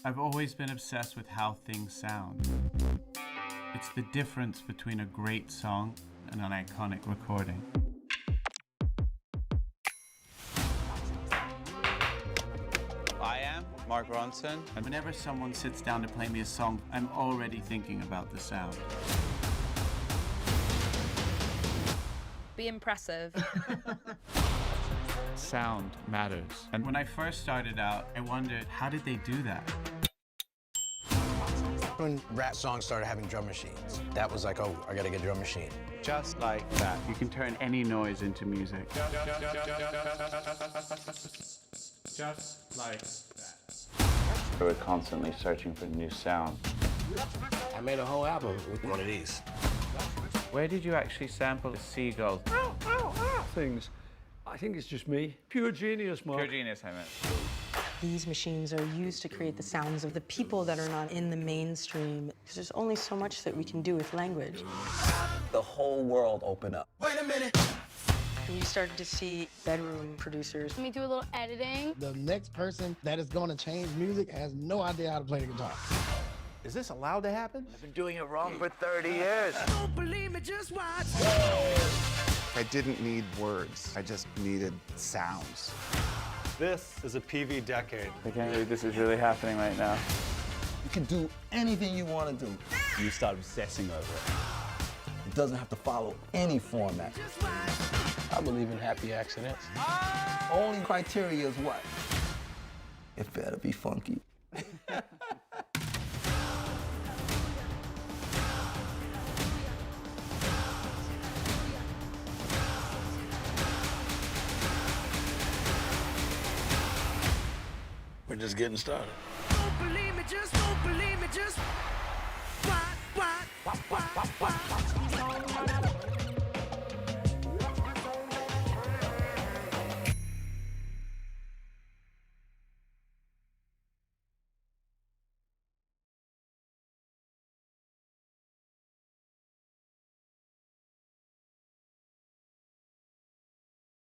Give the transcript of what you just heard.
I've always been obsessed with how things sound. It's the difference between a great song and an iconic recording. I am Mark Ronson, and whenever someone sits down to play me a song, I'm already thinking about the sound. Be impressive. Sound matters. And when I first started out, I wondered, how did they do that? When rap songs started having drum machines, that was like, oh, I gotta get a drum machine. Just like that. You can turn any noise into music. Just like that. We're constantly searching for new sound. I made a whole album with one of these. Where did you actually sample the seagulls? Things. I think it's just me. Pure genius, Mark. Pure genius, I meant. These machines are used to create the sounds of the people that are not in the mainstream. There's only so much that we can do with language. The whole world opened up. Wait a minute! And you started to see bedroom producers. Let me do a little editing. The next person that is going to change music has no idea how to play the guitar. Is this allowed to happen? I've been doing it wrong for 30 years. Don't believe me, just watch. I didn't need words. I just needed sounds. This is a PV decade. I can't believe this is really happening right now. You can do anything you want to do. You start obsessing over it. It doesn't have to follow any format. I believe in happy accidents. Only criteria is what? It better be funky. We're just getting started. Don't believe me, just don't believe me, just what?